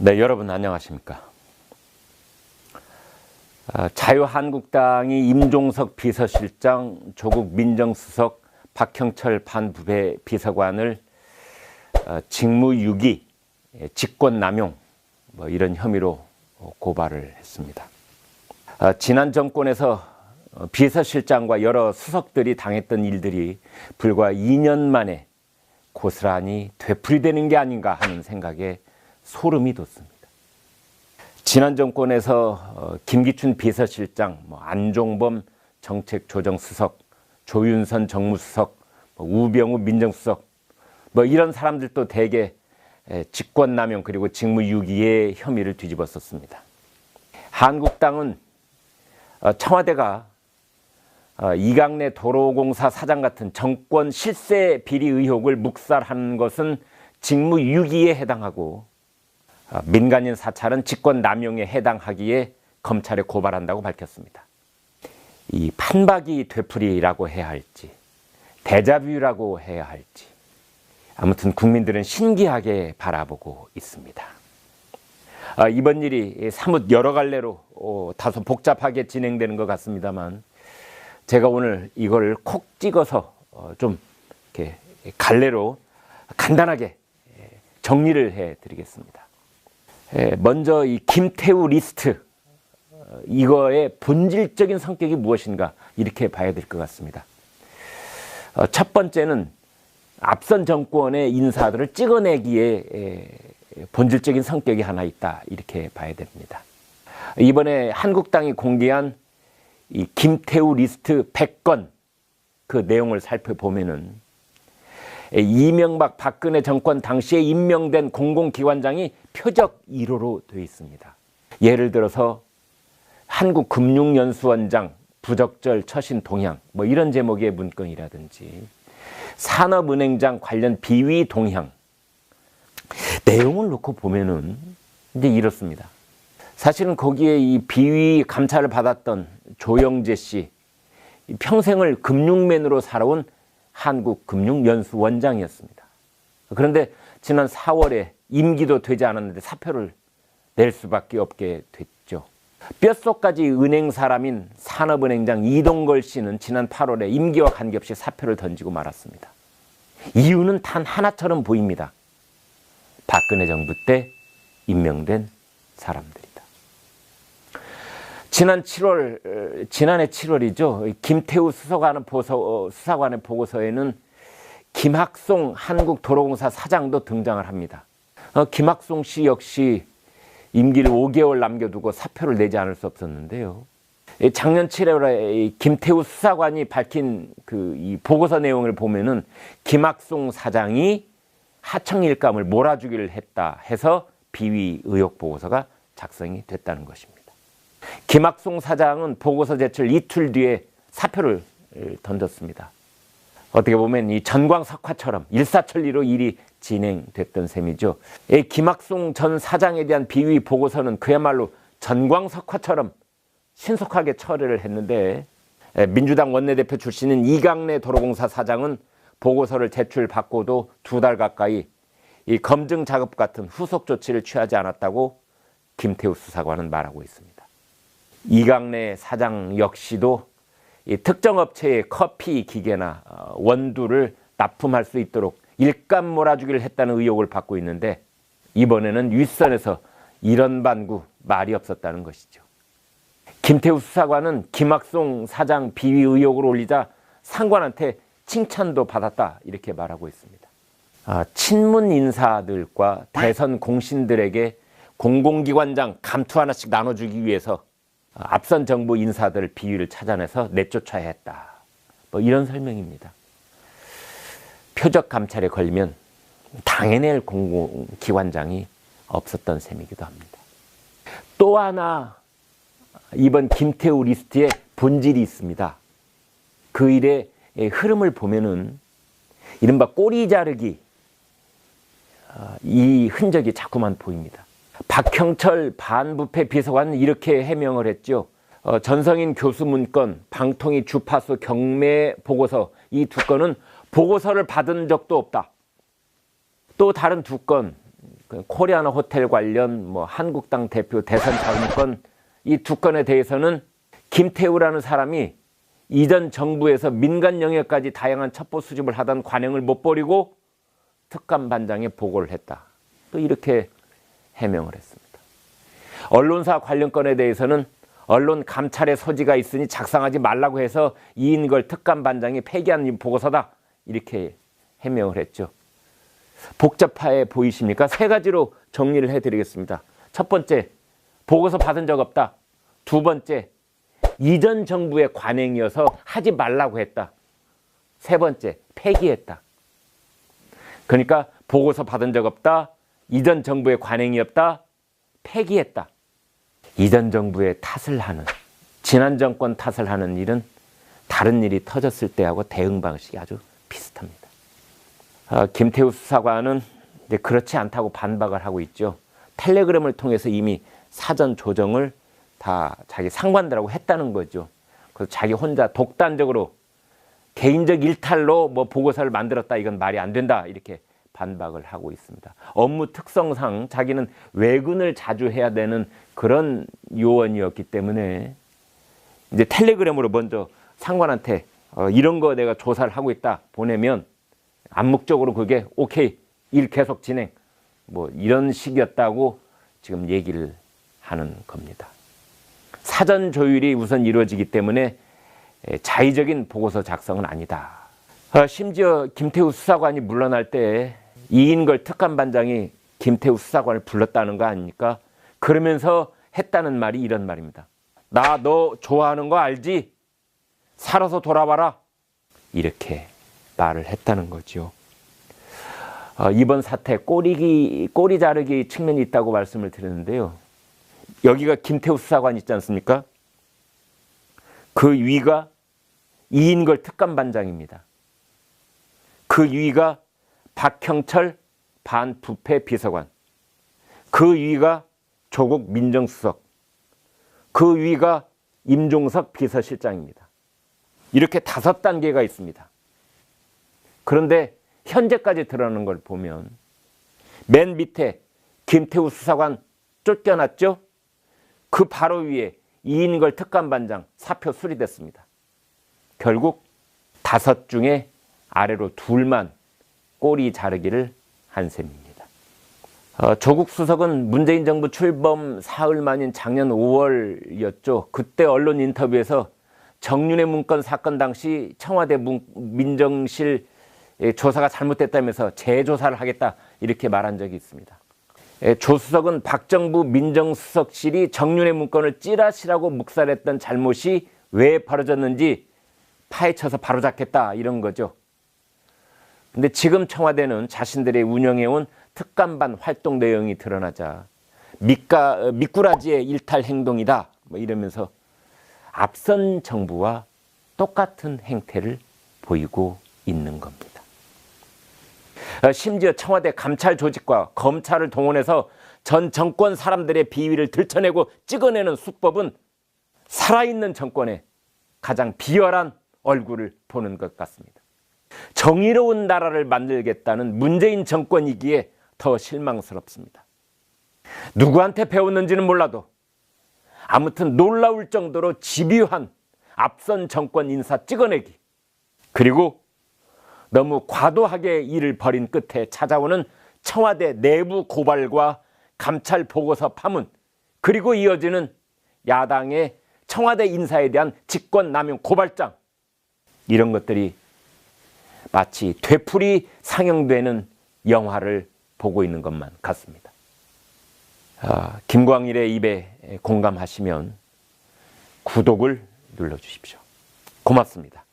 네, 여러분 안녕하십니까? 자유한국당이 임종석 비서실장, 조국 민정수석, 박형철 반부패 비서관을 직무유기, 직권남용 이런 혐의로 고발을 했습니다. 지난 정권에서 비서실장과 여러 수석들이 당했던 일들이 불과 2년 만에 고스란히 되풀이되는 게 아닌가 하는 생각에 소름이 돋습니다. 지난 정권에서 김기춘 비서실장, 안종범 정책조정수석, 조윤선 정무수석, 우병우 민정수석 이런 사람들도 대개 직권남용 그리고 직무유기의 혐의를 뒤집었었습니다. 한국당은 청와대가 이강래 도로공사 사장 같은 정권 실세 비리 의혹을 묵살하는 것은 직무유기에 해당하고 민간인 사찰은 직권남용에 해당하기에 검찰에 고발한다고 밝혔습니다. 이 판박이 되풀이라고 해야 할지 데자뷰라고 해야 할지 아무튼 국민들은 신기하게 바라보고 있습니다. 이번 일이 사뭇 여러 갈래로 다소 복잡하게 진행되는 것 같습니다만 제가 오늘 이걸 콕 찍어서 좀 이렇게 갈래로 간단하게 정리를 해드리겠습니다. 먼저 이 김태우 리스트, 이거의 본질적인 성격이 무엇인가 이렇게 봐야 될 것 같습니다. 첫 번째는 앞선 정권의 인사들을 찍어내기에 본질적인 성격이 하나 있다 이렇게 봐야 됩니다. 이번에 한국당이 공개한 이 김태우 리스트 100건 그 내용을 살펴보면은 이명박 박근혜 정권 당시에 임명된 공공기관장이 표적 1호로 되어 있습니다. 예를 들어서 한국금융연수원장 부적절 처신 동향 이런 제목의 문건이라든지 산업은행장 관련 비위 동향 내용을 놓고 보면은 이제 이렇습니다. 사실은 거기에 이 비위 감찰을 받았던 조영재 씨 평생을 금융맨으로 살아온 한국금융연수원장이었습니다. 그런데 지난 4월에 임기도 되지 않았는데 사표를 낼 수밖에 없게 됐죠. 뼛속까지 은행 사람인 산업은행장 이동걸 씨는 지난 8월에 임기와 관계없이 사표를 던지고 말았습니다. 이유는 단 하나처럼 보입니다. 박근혜 정부 때 임명된 사람들이다. 지난해 7월이죠. 김태우 수사관의 보고서에는 김학송 한국도로공사 사장도 등장을 합니다. 김학송 씨 역시 임기를 5개월 남겨두고 사표를 내지 않을 수 없었는데요. 작년 7월에 김태우 수사관이 밝힌 이 보고서 내용을 보면은 김학송 사장이 하청 일감을 몰아주기를 했다 해서 비위 의혹 보고서가 작성이 됐다는 것입니다. 김학송 사장은 보고서 제출 이틀 뒤에 사표를 던졌습니다. 어떻게 보면 이 전광석화처럼 일사천리로 일이 진행됐던 셈이죠. 김학송 전 사장에 대한 비위 보고서는 그야말로 전광석화처럼 신속하게 처리를 했는데 민주당 원내대표 출신인 이강래 도로공사 사장은 보고서를 제출받고도 2달 가까이 이 검증 작업 같은 후속 조치를 취하지 않았다고 김태우 수사관은 말하고 있습니다. 이강래 사장 역시도 이 특정 업체의 커피 기계나 원두를 납품할 수 있도록 일감 몰아주기를 했다는 의혹을 받고 있는데 이번에는 윗선에서 이런 반구 말이 없었다는 것이죠. 김태우 수사관은 김학송 사장 비위 의혹을 올리자 상관한테 칭찬도 받았다 이렇게 말하고 있습니다. 친문 인사들과 대선 공신들에게 공공기관장 감투 하나씩 나눠주기 위해서 앞선 정부 인사들 비위를 찾아내서 내쫓아야 했다. 이런 설명입니다. 표적 감찰에 걸리면 당해낼 공공기관장이 없었던 셈이기도 합니다. 또 하나 이번 김태우 리스트에 본질이 있습니다. 그 일의 흐름을 보면은 이른바 꼬리 자르기 이 흔적이 자꾸만 보입니다. 박형철 반부패 비서관은 이렇게 해명을 했죠. 전성인 교수 문건, 방통위 주파수 경매 보고서 이 2건은 보고서를 받은 적도 없다. 또 다른 2건 코리아나 호텔 관련 뭐 한국당 대표 대선 자금권 이 두 건에 대해서는 김태우라는 사람이 이전 정부에서 민간 영역까지 다양한 첩보 수집을 하던 관행을 못 버리고 특감반장에 보고를 했다. 또 이렇게 해명을 했습니다. 언론사 관련 건에 대해서는 언론 감찰의 소지가 있으니 작성하지 말라고 해서 이인걸 특감반장이 폐기한 보고서다. 이렇게 해명을 했죠. 복잡해 보이십니까? 세 가지로 정리를 해드리겠습니다. 첫 번째, 보고서 받은 적 없다. 두 번째, 이전 정부의 관행이어서 하지 말라고 했다. 세 번째, 폐기했다. 그러니까 보고서 받은 적 없다. 이전 정부의 관행이 없다. 폐기했다. 이전 정부의 탓을 하는, 지난 정권 탓을 하는 일은 다른 일이 터졌을 때하고 대응 방식이 아주 비슷합니다. 김태우 수사관은 이제 그렇지 않다고 반박을 하고 있죠. 텔레그램을 통해서 이미 사전 조정을 다 자기 상관들하고 했다는 거죠. 그래서 자기 혼자 독단적으로 개인적 일탈로 뭐 보고서를 만들었다, 이건 말이 안 된다, 이렇게 반박을 하고 있습니다. 업무 특성상 자기는 외근을 자주 해야 되는 그런 요원이었기 때문에 이제 텔레그램으로 먼저 상관한테 이런 거 내가 조사를 하고 있다 보내면 암묵적으로 그게 오케이, 일 계속 진행, 뭐 이런 식이었다고 지금 얘기를 하는 겁니다. 사전 조율이 우선 이루어지기 때문에 자의적인 보고서 작성은 아니다. 심지어 김태우 수사관이 물러날 때 이인걸 특감반장이 김태우 수사관을 불렀다는 거 아닙니까? 그러면서 했다는 말이 이런 말입니다. 나 너 좋아하는 거 알지? 살아서 돌아와라. 이렇게 말을 했다는 거죠. 이번 사태 꼬리 자르기 측면이 있다고 말씀을 드렸는데요. 여기가 김태우 수사관 있지 않습니까? 그 위가 이인걸 특감반장입니다. 그 위가 박형철 반부패 비서관, 그 위가 조국 민정수석, 그 위가 임종석 비서실장입니다. 이렇게 5단계가 있습니다. 그런데 현재까지 드러나는 걸 보면 맨 밑에 김태우 수사관 쫓겨났죠? 그 바로 위에 이인걸 특감반장 사표 수리됐습니다. 결국 5 중에 아래로 2만 꼬리 자르기를 한 셈입니다. 조국 수석은 문재인 정부 출범 사흘 만인 작년 5월이었죠. 그때 언론 인터뷰에서 정윤회 문건 사건 당시 청와대 민정실 조사가 잘못됐다면서 재조사를 하겠다, 이렇게 말한 적이 있습니다. 조 수석은 박정부 민정수석실이 정윤회 문건을 찌라시라고 묵살했던 잘못이 왜 벌어졌는지 파헤쳐서 바로잡겠다, 이런 거죠. 근데 지금 청와대는 자신들이 운영해온 특감반 활동 내용이 드러나자 미꾸라지의 일탈 행동이다, 뭐 이러면서 앞선 정부와 똑같은 행태를 보이고 있는 겁니다. 심지어 청와대 감찰 조직과 검찰을 동원해서 전 정권 사람들의 비위를 들춰내고 찍어내는 수법은 살아있는 정권의 가장 비열한 얼굴을 보는 것 같습니다. 정의로운 나라를 만들겠다는 문재인 정권이기에 더 실망스럽습니다. 누구한테 배웠는지는 몰라도 아무튼 놀라울 정도로 집요한 앞선 정권 인사 찍어내기, 그리고 너무 과도하게 일을 벌인 끝에 찾아오는 청와대 내부 고발과 감찰 보고서 파문, 그리고 이어지는 야당의 청와대 인사에 대한 직권남용 고발장, 이런 것들이 마치 되풀이 상영되는 영화를 보고 있는 것만 같습니다. 김광일의 입에 공감하시면 구독을 눌러주십시오. 고맙습니다.